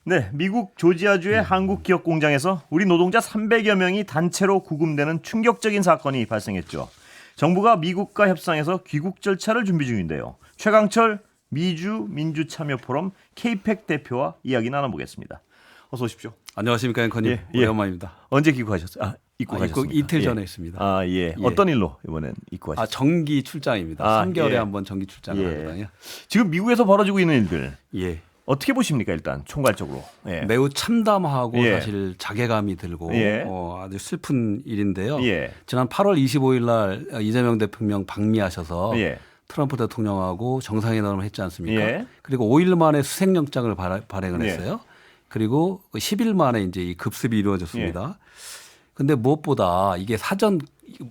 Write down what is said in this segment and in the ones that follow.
네, 미국 조지아주의 한국 기업 공장에서 우리 노동자 300여 명이 단체로 구금되는 충격적인 사건이 발생했죠. 정부가 미국과 협상해서 귀국 절차를 준비 중인데요. 최강철 미주 민주참여 포럼 KPEC 대표와 이야기 나눠보겠습니다. 어서 오십시오. 안녕하십니까 앵커님. 예. 오랜만입니다. 언제 귀국하셨어요? 입국하셨습니까? 이틀 예. 전에 했습니다. 아, 예. 어떤 일로 이번엔 입국하셨어요? 정기 출장입니다. 아, 3개월에 예. 한번 정기 출장을 예. 합니다. 지금 미국에서 벌어지고 있는 일들 예. 어떻게 보십니까? 일단 총괄적으로. 예. 매우 참담하고 예. 사실 자괴감이 들고 예. 아주 슬픈 일인데요. 예. 지난 8월 25일 날 이재명 대통령 방미하셔서 예. 트럼프 대통령하고 정상회담을 했지 않습니까? 예. 그리고 5일 만에 수색영장을 발행을 예. 했어요. 그리고 10일 만에 이제 이 급습이 이루어졌습니다. 근데 무엇보다 이게 사전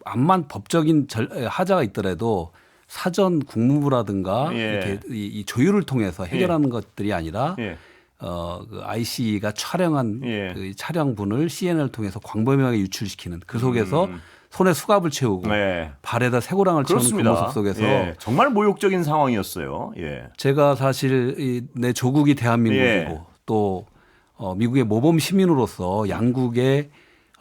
암만 법적인 하자가 있더라도 사전 국무부라든가 예. 이렇게 이 조율을 통해서 해결하는 것들이 아니라 예. 그 IC가 촬영한 예. 그 촬영분을 CNN을 통해서 광범위하게 유출시키는 그 속에서 손에 수갑을 채우고 네. 발에다 쇠고랑을 채우는 그 그렇습니다. 모습 속에서 예. 정말 모욕적인 상황이었어요. 예. 제가 사실 내 조국이 대한민국이고 예. 또 미국의 모범 시민으로서 양국의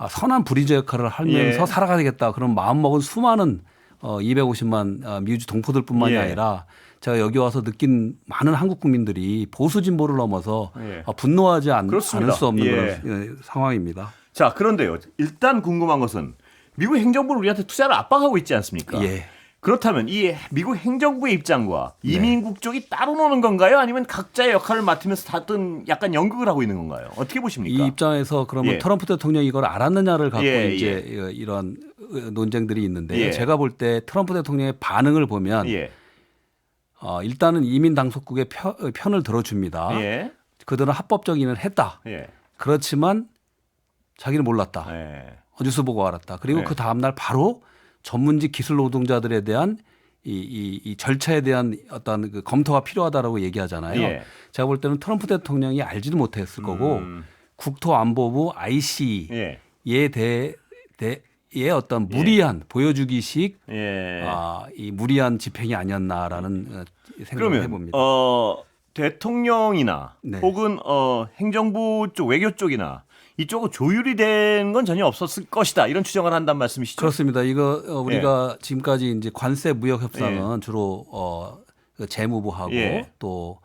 선한 브리저 역할을 하면서 예. 살아가야겠다 그런 마음먹은 수많은 250만 미주 동포들뿐만이 예. 아니라 제가 여기 와서 느낀 많은 한국 국민들이 보수 진보를 넘어서 예. 분노하지 않을 그렇습니다. 수 없는 예. 그런 상황입니다. 자, 그런데요. 일단 궁금한 것은 미국 행정부는 우리한테 투자를 압박하고 있지 않습니까? 예. 그렇다면 이 미국 행정부의 입장과 이민국 쪽이 따로 노는 건가요? 아니면 각자의 역할을 맡으면서 다른 약간 연극을 하고 있는 건가요? 어떻게 보십니까? 이 입장에서 그러면 예. 트럼프 대통령이 이걸 알았느냐를 갖고 예, 이제 이런 논쟁들이 있는데 예. 제가 볼 때 트럼프 대통령의 반응을 보면 예. 일단은 이민 당국국의 편을 들어줍니다. 예. 그들은 합법적인 일을 했다. 예. 그렇지만 자기는 몰랐다. 예. 뉴스 보고 알았다. 그리고 예. 그 다음날 바로 전문직 기술 노동자들에 대한 이 절차에 대한 어떤 그 검토가 필요하다라고 얘기하잖아요. 예. 제가 볼 때는 트럼프 대통령이 알지도 못했을 거고 국토안보부 IC에 예. 대해 어떤 무리한 보여주기식 예. 이 무리한 집행이 아니었나라는 생각을 그러면 해봅니다. 대통령이나 네. 혹은 행정부 쪽 외교 쪽이나 이쪽은 조율이 된 건 전혀 없었을 것이다. 이런 추정을 한다는 말씀이시죠? 그렇습니다. 이거 우리가 지금까지 이제 관세 무역 협상은 예. 주로 그 재무부하고 예. 또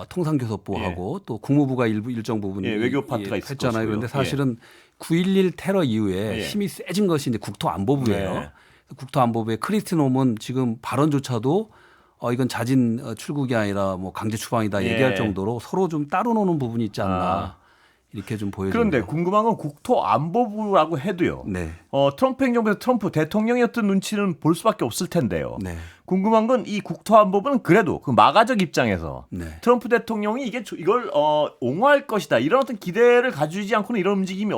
통상교섭부하고 또 국무부가 일정 부분 예, 외교 파트가 있을 했잖아요. 것이고요. 그런데 사실은 9.11 테러 이후에 예. 힘이 세진 것이 이제 국토안보부예요. 네. 국토안보부의 국토안보부의 크리스틴 홈은 지금 발언조차도 이건 자진 출국이 아니라 뭐 강제 추방이다 예. 얘기할 정도로 서로 좀 따로 노는 부분이 있지 않나 이렇게 좀 보여집니다. 그런데 궁금한 건 국토안보부라고 해도요. 네. 트럼프 행정부에서 트럼프 대통령이었던 눈치는 볼 수밖에 없을 텐데요. 네. 궁금한 건 이 국토안보부는 그래도 그 마가적 입장에서 네. 트럼프 대통령이 이걸 옹호할 것이다 이런 어떤 기대를 가지지 않고는 이런 움직임이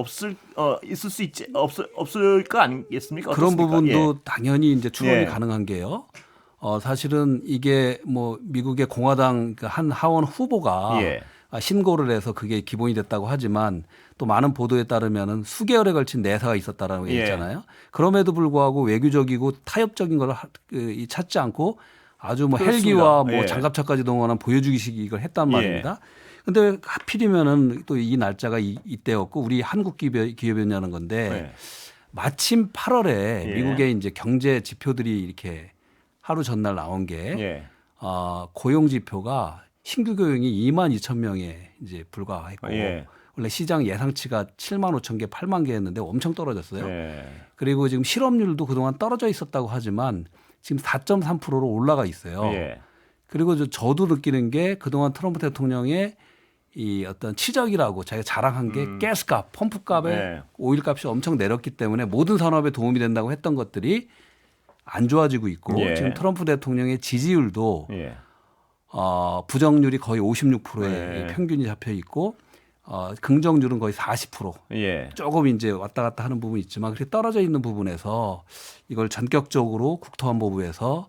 있을 수 있지 없을 거 아니겠습니까? 그런 어떻습니까? 부분도 당연히 이제 추론이 예. 가능한 게요. 사실은 이게 뭐 미국의 공화당 그 한 하원 후보가 예. 신고를 해서 그게 기본이 됐다고 하지만 또 많은 보도에 따르면은 수개월에 걸친 내사가 있었다라고 예. 얘기했잖아요. 그럼에도 불구하고 외교적이고 타협적인 걸 찾지 않고 아주 뭐 그렇습니다. 헬기와 뭐 예. 장갑차까지 동원한 보여주기식 이걸 했단 예. 말입니다. 근데 왜 하필이면은 또 이 날짜가 이때였고 우리 한국 기업이었냐는 건데 네. 마침 8월에 예. 미국의 이제 경제 지표들이 이렇게 하루 전날 나온 게 예. 고용 지표가 신규 고용이 2만 2천 명에 이제 불과했고 예. 원래 시장 예상치가 7만 5천 개, 8만 개였는데 엄청 떨어졌어요. 예. 그리고 지금 실업률도 그동안 떨어져 있었다고 하지만 지금 4.3%로 올라가 있어요. 예. 그리고 저도 느끼는 게 그동안 트럼프 대통령의 이 어떤 치적이라고 자기가 자랑한 게 가스값, 펌프값에 네. 오일값이 엄청 내렸기 때문에 모든 산업에 도움이 된다고 했던 것들이 안 좋아지고 있고 예. 지금 트럼프 대통령의 지지율도 예. 부정률이 거의 56%의 네. 평균이 잡혀 있고 긍정률은 거의 40%. 예. 조금 이제 왔다 갔다 하는 부분이 있지만 그렇게 떨어져 있는 부분에서 이걸 전격적으로 국토안보부에서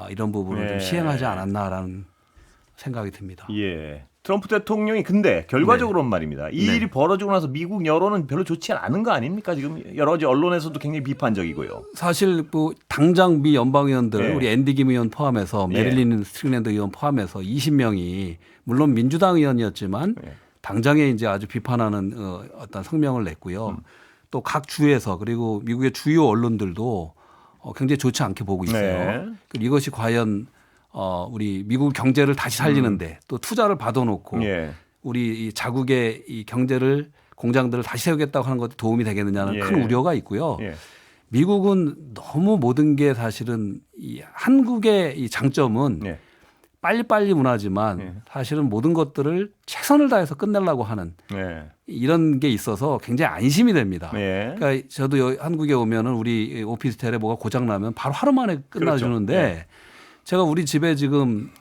이런 부분을 네. 좀 시행하지 않았나라는 생각이 듭니다. 예. 트럼프 대통령이 근데 결과적으로는 말입니다. 이 네. 일이 벌어지고 나서 미국 여론은 별로 좋지 않은 거 아닙니까? 지금 여러 가지 언론에서도 굉장히 비판적이고요. 사실 뭐 당장 미 연방 의원들 예. 우리 앤디 김 의원 포함해서 예. 메릴린 스트릭랜드 의원 포함해서 20명이 물론 민주당 의원이었지만 예. 당장에 이제 아주 비판하는 어떤 성명을 냈고요. 또 각 주에서 그리고 미국의 주요 언론들도 굉장히 좋지 않게 보고 있어요. 네. 이것이 과연 우리 미국 경제를 다시 살리는데 또 투자를 받아놓고 예. 우리 이 자국의 이 경제를 공장들을 다시 세우겠다고 하는 것도 도움이 되겠느냐는 예. 큰 우려가 있고요. 예. 미국은 너무 모든 게 사실은 이 한국의 이 장점은 예. 빨리빨리 문화지만 예. 사실은 모든 것들을 최선을 다해서 끝내려고 하는 예. 이런 게 있어서 굉장히 안심이 됩니다. 예. 그러니까 저도 한국에 오면은 우리 오피스텔에 뭐가 고장 나면 바로 하루 만에 끝나주는데 그렇죠. 제가 우리 집에 지금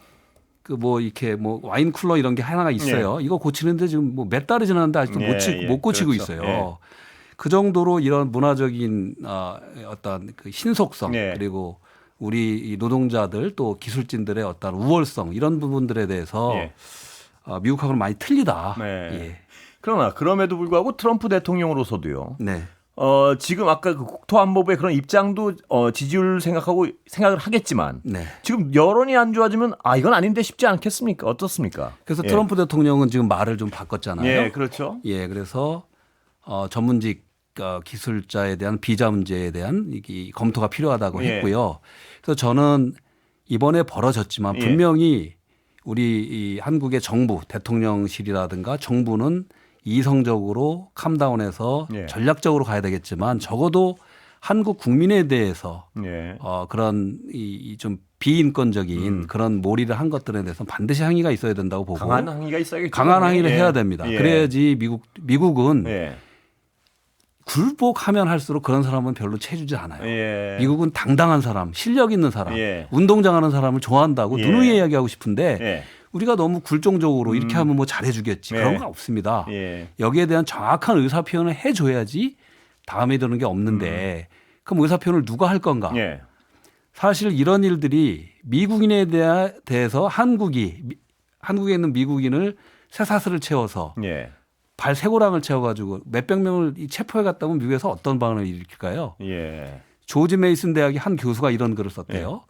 그 뭐 이렇게 뭐 와인 쿨러 이런 게 하나가 있어요. 이거 고치는데 지금 뭐 몇 달이 지났는데 아직도 못 고치고 그렇죠. 있어요. 예. 그 정도로 이런 문화적인 어떤 그 신속성 예. 그리고 우리 이 노동자들 또 기술진들의 어떤 우월성 이런 부분들에 대해서 예. 미국하고는 많이 틀리다. 네. 예. 그러나 그럼에도 불구하고 트럼프 대통령으로서도요. 네. 지금 아까 그 국토안보부의 그런 입장도 지지율 생각을 하겠지만 네. 지금 여론이 안 좋아지면 이건 아닌데 싶지 않겠습니까? 어떻습니까? 그래서 예. 트럼프 대통령은 지금 말을 좀 바꿨잖아요. 예, 그렇죠. 예, 그래서 전문직 기술자에 대한 비자 문제에 대한 이 검토가 필요하다고 예. 했고요. 그래서 저는 이번에 벌어졌지만 예. 분명히 우리 이 한국의 정부, 대통령실이라든가 정부는 이성적으로 캄다운해서 예. 전략적으로 가야 되겠지만 적어도 한국 국민에 대해서 예. 그런 이 좀 비인권적인 그런 몰이를 한 것들에 대해서 반드시 항의가 있어야 된다고 보고 강한 항의가 있어야겠죠. 강한 항의를 예. 해야 됩니다. 예. 그래야지 미국은 예. 굴복하면 할수록 그런 사람은 별로 채주지 않아요. 예. 미국은 당당한 사람, 실력 있는 사람, 예. 운동장하는 사람을 좋아한다고 예. 누누이 이야기하고 싶은데 예. 우리가 너무 굴종적으로 이렇게 하면 뭐 잘해주겠지. 예. 그런 거 없습니다. 예. 여기에 대한 정확한 의사표현을 해줘야지 다음에 드는 게 없는데 그럼 의사표현을 누가 할 건가? 예. 사실 이런 일들이 미국인에 대해서 한국에 있는 미국인을 쇠사슬을 채워서 예. 발 쇠고랑을 채워가지고 몇백 명을 체포해 갔다면 미국에서 어떤 반응을 일으킬까요? 예. 조지 메이슨 대학의 한 교수가 이런 글을 썼대요.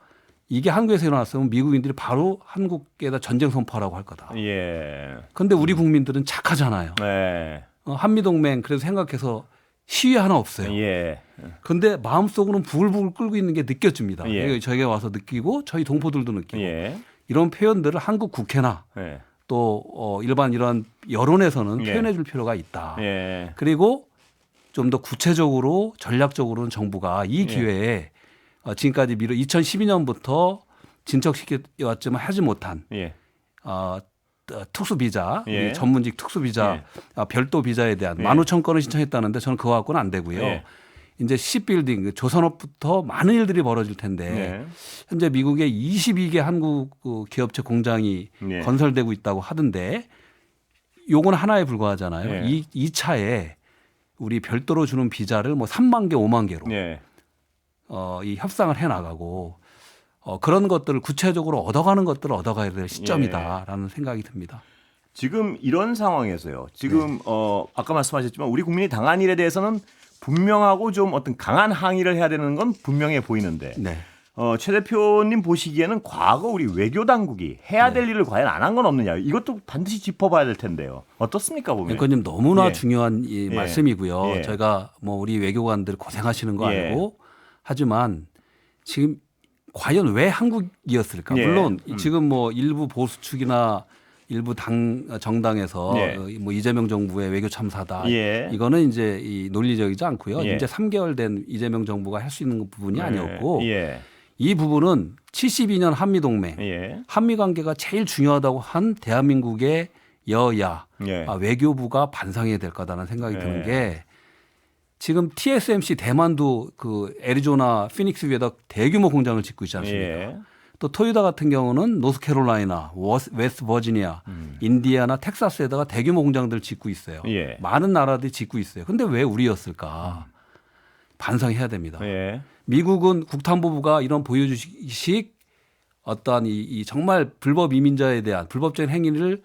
이게 한국에서 일어났으면 미국인들이 바로 한국에다 전쟁 선포하라고 할 거다. 예. 그런데 우리 국민들은 착하잖아요. 예. 한미동맹 그래서 생각해서 시위 하나 없어요. 예. 그런데 마음속으로는 부글부글 끓고 있는 게 느껴집니다. 예. 저희가 와서 느끼고 저희 동포들도 느끼고 예. 이런 표현들을 한국 국회나 예. 또 일반 이런 여론에서는 예. 표현해 줄 필요가 있다. 예. 그리고 좀 더 구체적으로 전략적으로는 정부가 이 기회에 지금까지 2012년부터 진척시켜왔지만 하지 못한 예. 특수 비자, 예. 전문직 특수 비자, 별도 비자에 대한 15,000건을 신청했다는데 저는 그거 갖고는 안 되고요. 예. 이제 시빌딩, 조선업부터 많은 일들이 벌어질 텐데 네. 현재 미국에 22개 한국 기업체 공장이 예. 건설되고 있다고 하던데 요건 하나에 불과하잖아요. 예. 이 차에 우리 별도로 주는 비자를 뭐 3만 개, 5만 개로 예. 이 협상을 해 나가고 그런 것들을 구체적으로 얻어가는 것들을 얻어가야 될 시점이다라는 생각이 듭니다. 지금 이런 상황에서요. 지금 아까 말씀하셨지만 우리 국민이 당한 일에 대해서는 분명하고 좀 어떤 강한 항의를 해야 되는 건 분명해 보이는데 네. 최 대표님 보시기에는 과거 우리 외교 당국이 해야 될 일을 과연 안 한 건 없느냐 이것도 반드시 짚어봐야 될 텐데요. 어떻습니까 보면? 앵커님 너무나 예. 중요한 이 예. 말씀이고요. 예. 저희가 뭐 우리 외교관들 고생하시는 거 예. 알고 하지만 지금 과연 왜 한국이었을까? 예. 물론 지금 뭐 일부 보수 측이나 일부 정당에서 예. 뭐 이재명 정부의 외교 참사다. 예. 이거는 이제 이 논리적이지 않고요. 예. 이제 3개월 된 이재명 정부가 할 수 있는 부분이 아니었고 예. 이 부분은 72년 한미동맹, 예. 한미 관계가 제일 중요하다고 한 대한민국의 여야 예. 외교부가 반성해야 될 거다라는 생각이 예. 드는 게 지금 TSMC 대만도 그 애리조나 피닉스 위에다 대규모 공장을 짓고 있지 않습니까? 예. 또 토요타 같은 경우는 노스캐롤라이나, 웨스트 버지니아, 인디애나, 텍사스에다가 대규모 공장들을 짓고 있어요. 예. 많은 나라들이 짓고 있어요. 근데 왜 우리였을까? 반성해야 됩니다. 예. 미국은 국토안보부가 이런 보여주식 어떠한 이 정말 불법 이민자에 대한 불법적인 행위를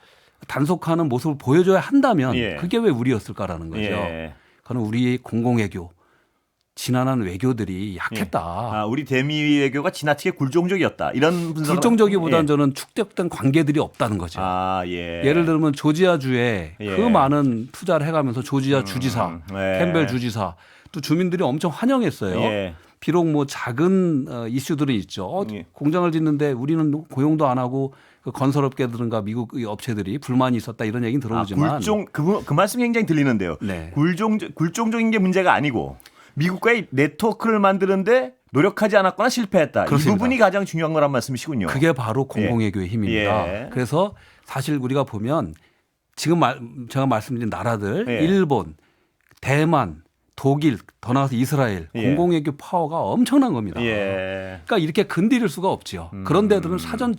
단속하는 모습을 보여줘야 한다면 예. 그게 왜 우리였을까라는 거죠. 예. 그건 우리의 공공외교 지난한 외교들이 약했다. 아, 우리 대미 외교가 지나치게 굴종적이었다. 이런 분석. 굴종적이보다는 저는 축적된 관계들이 없다는 거죠. 아, 예. 예를 들면 조지아주에 예. 그 많은 투자를 해가면서 조지아 주지사, 예. 캠벨 주지사 또 주민들이 엄청 환영했어요. 예. 비록 뭐 작은 이슈들은 있죠. 예. 공장을 짓는데 우리는 고용도 안 하고 그 건설업계들은가 미국 업체들이 불만이 있었다 이런 얘기는 들어오지만 굴종 그 말씀이 굉장히 들리는데요. 네. 굴종적인 게 문제가 아니고 미국과의 네트워크를 만드는데 노력하지 않았거나 실패했다. 그렇습니다. 이 부분이 가장 중요한 거란 말씀이시군요. 그게 바로 공공외교의 힘입니다. 예. 그래서 사실 우리가 보면 지금 제가 말씀드린 나라들 예. 일본, 대만, 독일, 더 나아가서 이스라엘 예. 공공외교 파워가 엄청난 겁니다. 예. 그러니까 이렇게 건드릴 수가 없죠. 그런 데들은 사전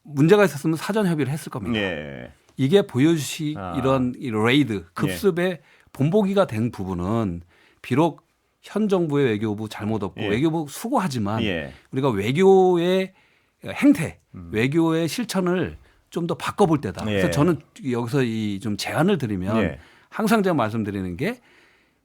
문제가 있었으면 사전 협의를 했을 겁니다. 예. 이게 보여주시 아. 이런 이 레이드 급습의 본보기가 된 부분은 비록 현 정부의 외교부 잘못 없고 예. 외교부 수고하지만 예. 우리가 외교의 행태, 외교의 실천을 좀 더 바꿔볼 때다. 그래서 예. 저는 여기서 이 좀 제안을 드리면 예. 항상 제가 말씀드리는 게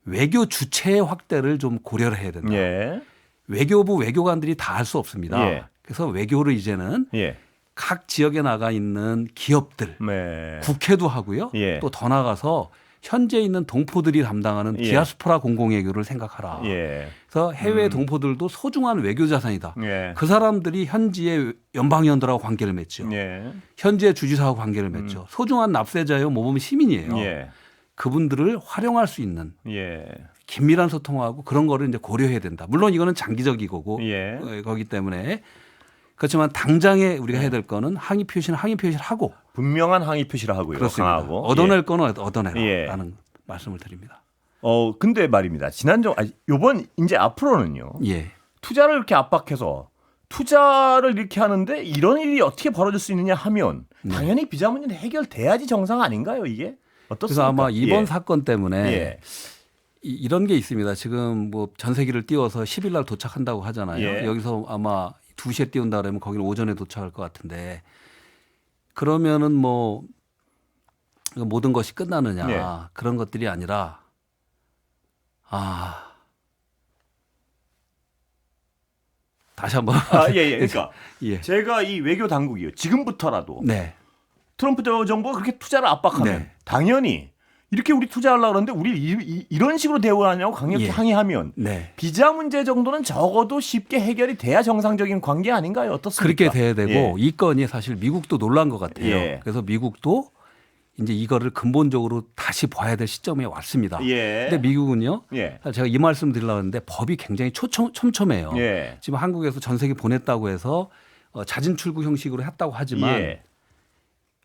외교 주체의 확대를 좀 고려를 해야 된다. 예. 외교부 외교관들이 다 할 수 없습니다. 예. 그래서 외교를 이제는 예. 각 지역에 나가 있는 기업들, 네. 국회도 하고요. 예. 또 더 나가서 현재 있는 동포들이 담당하는 예. 디아스포라 공공외교를 생각하라. 예. 그래서 해외 동포들도 소중한 외교 자산이다. 예. 그 사람들이 현지의 연방위원들하고 관계를 맺죠. 예. 현지의 주지사하고 관계를 맺죠. 소중한 납세자요, 모범 시민이에요. 예. 그분들을 활용할 수 있는 예. 긴밀한 소통하고 그런 거를 이제 고려해야 된다. 물론 이거는 장기적이고 예. 거기 때문에 그렇지만 당장에 우리가 해야 될 거는 항의 표시는 항의 표시를 하고 분명한 항의 표시를 하고요. 그렇습니다. 강하고. 얻어낼 거는 얻어내라라는 예. 말씀을 드립니다. 근데 말입니다. 요번 이제 앞으로는요. 예. 투자를 이렇게 압박해서 투자를 이렇게 하는데 이런 일이 어떻게 벌어질 수 있느냐 하면 당연히 비자 문제는 해결돼야지 정상 아닌가요, 이게? 어떻습니까? 그래서 아마 이번 예. 사건 때문에 예. 이런 게 있습니다. 지금 뭐 전세기를 띄워서 10일 날 도착한다고 하잖아요. 예. 여기서 아마 2시에 띄운다 그러면 거기는 오전에 도착할 것 같은데 그러면은 뭐 모든 것이 끝나느냐 예. 그런 것들이 아니라 다시 한번 예. 그러니까 예. 제가 이 외교 당국이요. 지금부터라도 네. 트럼프 정부가 그렇게 투자를 압박하면 네. 당연히 이렇게 우리 투자하려고 그러는데 우리 이런 식으로 대우하냐고 강력히 예. 항의하면 네. 비자 문제 정도는 적어도 쉽게 해결이 돼야 정상적인 관계 아닌가요? 어떻습니까? 그렇게 돼야 되고 예. 이 건이 사실 미국도 놀란 것 같아요. 예. 그래서 미국도 이제 이거를 근본적으로 다시 봐야 될 시점에 왔습니다. 예. 근데 미국은요. 예. 제가 이 말씀 드리려고 했는데 법이 굉장히 촘촘해요. 예. 지금 한국에서 전세기 보냈다고 해서 자진 출국 형식으로 했다고 하지만 예.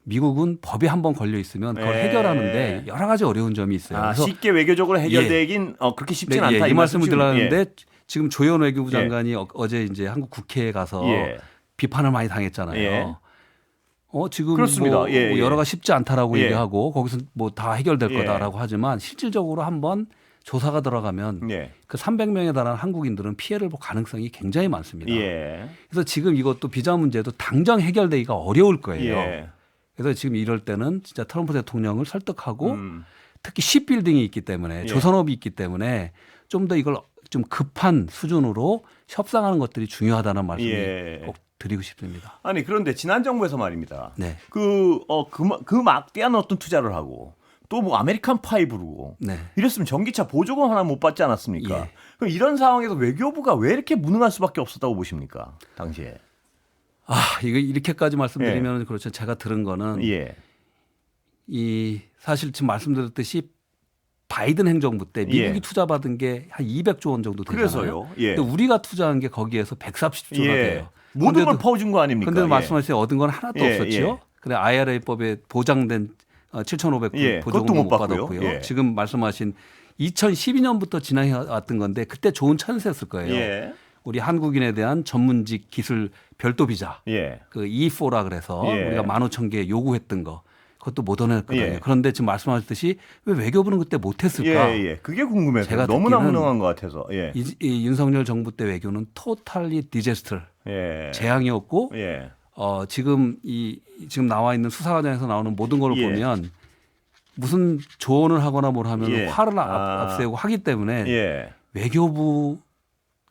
미국은 법이 한번 걸려 있으면 그걸 예. 해결하는데 여러 가지 어려운 점이 있어요. 그래서 쉽게 외교적으로 해결되긴 그렇게 쉽진 네, 않다. 이 말씀을 말씀이시군요. 드리려는데 지금 조현 외교부 장관이 어제 이제 한국 국회에 가서 예. 비판을 많이 당했잖아요. 예. 지금 그렇습니다. 뭐 예, 예. 여러가 쉽지 않다라고 예. 얘기하고 거기서 뭐 다 해결될 예. 거다라고 하지만 실질적으로 한번 조사가 들어가면 예. 그 300명에 달하는 한국인들은 피해를 볼 가능성이 굉장히 많습니다. 예. 그래서 지금 이것도 비자 문제도 당장 해결되기가 어려울 거예요. 예. 그래서 지금 이럴 때는 진짜 트럼프 대통령을 설득하고 특히 쉽빌딩이 있기 때문에 예. 조선업이 있기 때문에 좀 더 이걸 좀 급한 수준으로 협상하는 것들이 중요하다는 말씀을 예. 꼭 드리고 싶습니다. 아니 그런데 지난 정부에서 말입니다. 네. 그 막대한 어떤 투자를 하고 또 뭐 아메리칸 파이 부르고 네. 이랬으면 전기차 보조금 하나 못 받지 않았습니까? 예. 그럼 이런 상황에서 외교부가 왜 이렇게 무능할 수밖에 없었다고 보십니까? 당시에. 이거 이렇게까지 말씀드리면 그렇죠. 제가 들은 거는 예. 이 사실 지금 말씀드렸듯이 바이든 행정부 때 미국이 예. 투자 받은 게 한 200조 원 정도 되잖아요. 그래서요. 예. 근데 우리가 투자한 게 거기에서 140조가 예. 돼요. 모든 걸 근데도- 퍼준 거 아닙니까? 근데 예. 말씀하신 얻은 건 하나도 예, 없었죠. 예. 그래 IRA법에 보장된 7,500불 예, 보조금 그것도 못 못 받고요. 받았고요. 예. 지금 말씀하신 2012년부터 진행해 왔던 건데 그때 좋은 찬스였을 거예요. 예. 우리 한국인에 대한 전문직 기술 별도 비자 예. 그 E4라 그래서 예. 우리가 15,000개 요구했던 거 그것도 못 얻어냈거든요. 예. 그런데 지금 말씀하셨듯이 왜 외교부는 그때 못했을까? 예. 그게 궁금해서 제가 너무나 듣기는 무능한 것 같아서. 예. 이 윤석열 정부 때 외교는 토탈리 디제스트 예. 재앙이었고 예. 지금 지금 나와 있는 수사과정에서 나오는 모든 걸 예. 보면 무슨 조언을 하거나 뭘 하면 예. 화를 앞세우고 하기 때문에 예. 외교부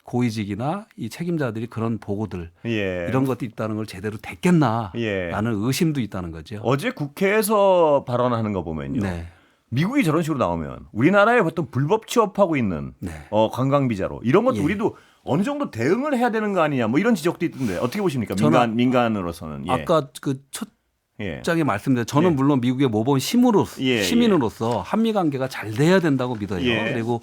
고위직이나 이 책임자들이 그런 보고들 예. 이런 것도 있다는 걸 제대로 됐겠나라는 예. 의심도 있다는 거죠. 어제 국회에서 발언하는 거 보면요. 네. 미국이 저런 식으로 나오면 우리나라에 보통 불법 취업하고 있는 네. 관광 비자로 이런 것도 예. 우리도 어느 정도 대응을 해야 되는 거 아니냐 뭐 이런 지적도 있던데 어떻게 보십니까? 저는 민간으로서는. 예. 아까 그 첫 예. 장에 말씀드린 저는 예. 물론 미국의 모범 예, 시민으로서 한미 관계가 잘 돼야 된다고 믿어요. 예. 그리고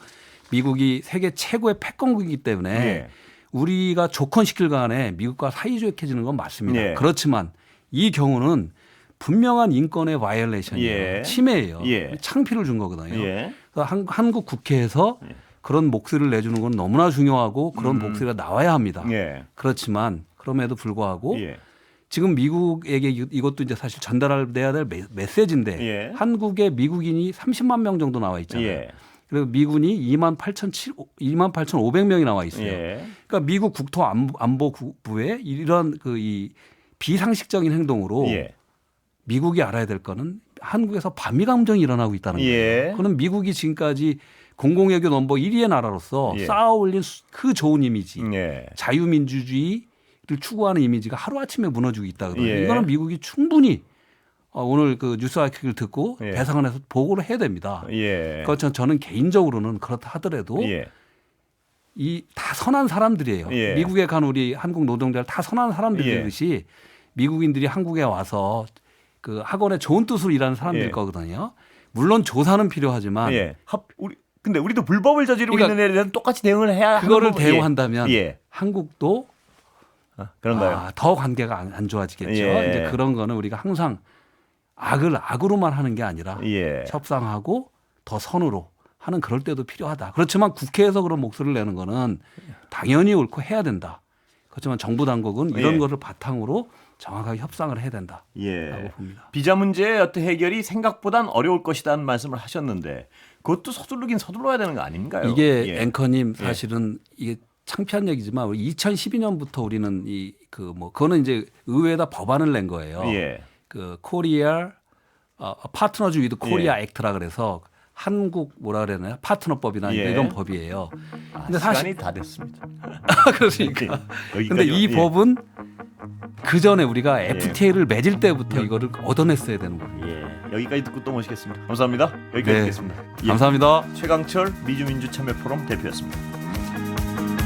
미국이 세계 최고의 패권국이기 때문에 예. 우리가 조건시킬 간에 미국과 사이좋게지는 건 맞습니다. 예. 그렇지만 이 경우는 분명한 인권의 바이올레이션이에요. 예. 침해예요. 예. 창피를 준 거거든요. 예. 그래서 한국 국회에서 예. 그런 목소리를 내주는 건 너무나 중요하고 그런 목소리가 나와야 합니다. 예. 그렇지만 그럼에도 불구하고 예. 지금 미국에게 이것도 이제 사실 전달돼야 될 메시지인데 예. 한국에 미국인이 30만 명 정도 나와 있잖아요. 예. 그리고 미군이 28,500명이 나와 있어요. 예. 그러니까 미국 국토안보부의 이런 이 비상식적인 행동으로 예. 미국이 알아야 될 거는 한국에서 반미 감정이 일어나고 있다는 거예요. 예. 그는 미국이 지금까지 공공외교 넘버 1위의 나라로서 예. 쌓아올린 그 좋은 이미지, 예. 자유민주주의를 추구하는 이미지가 하루아침에 무너지고 있다거든요. 예. 이거는 미국이 충분히 오늘 그 뉴스 아이큐를 듣고 예. 대사관에서 보고를 해야 됩니다. 예. 그러니까 저는 개인적으로는 그렇다 하더라도 예. 이 다 선한 사람들이에요. 예. 미국에 간 우리 한국 노동자들 다 선한 사람들이듯이 미국인들이 한국에 와서 그 학원에 좋은 뜻으로 일하는 사람들일 예. 거거든요. 물론 조사는 필요하지만 예. 근데 우리도 불법을 저지르고 그러니까 있는 애에 대해서는 똑같이 대응을 해야 그거를 하는 부분- 대응한다면 예. 한국도 그런가요? 더 관계가 안 좋아지겠죠. 예. 이제 그런 거는 우리가 항상 악을 악으로만 하는 게 아니라 예. 협상하고 더 선으로 하는 그럴 때도 필요하다. 그렇지만 국회에서 그런 목소리를 내는 거는 당연히 옳고 해야 된다. 그렇지만 정부 당국은 이런 예. 거를 바탕으로 정확하게 협상을 해야 된다라고 예. 봅니다. 비자 문제의 어떤 해결이 생각보단 어려울 것이라는 말씀을 하셨는데 그것도 서두르긴 서둘러야 되는 거 아닌가요? 이게 예. 앵커님 사실은 이게 창피한 얘기지만 2012년부터 우리는 그거는 이제 의회에다 법안을 낸 거예요. 예. 그 코리아 파트너즈 위드 코리아 액트라 그래서 한국 뭐라 그래야 되나 파트너법이나 예. 이런 법이에요. 근데 시간이 사실 다 됐습니다. 그러니까. 여기까지 근데 이 예. 법은 그 전에 우리가 FTA를 맺을 때부터 이거를 얻어냈어야 되는 거예요. 예. 여기까지 듣고 또 모시겠습니다. 감사합니다. 여기까지 네. 듣겠습니다. 예. 감사합니다. 최강철 미주민주 참여 포럼 대표였습니다.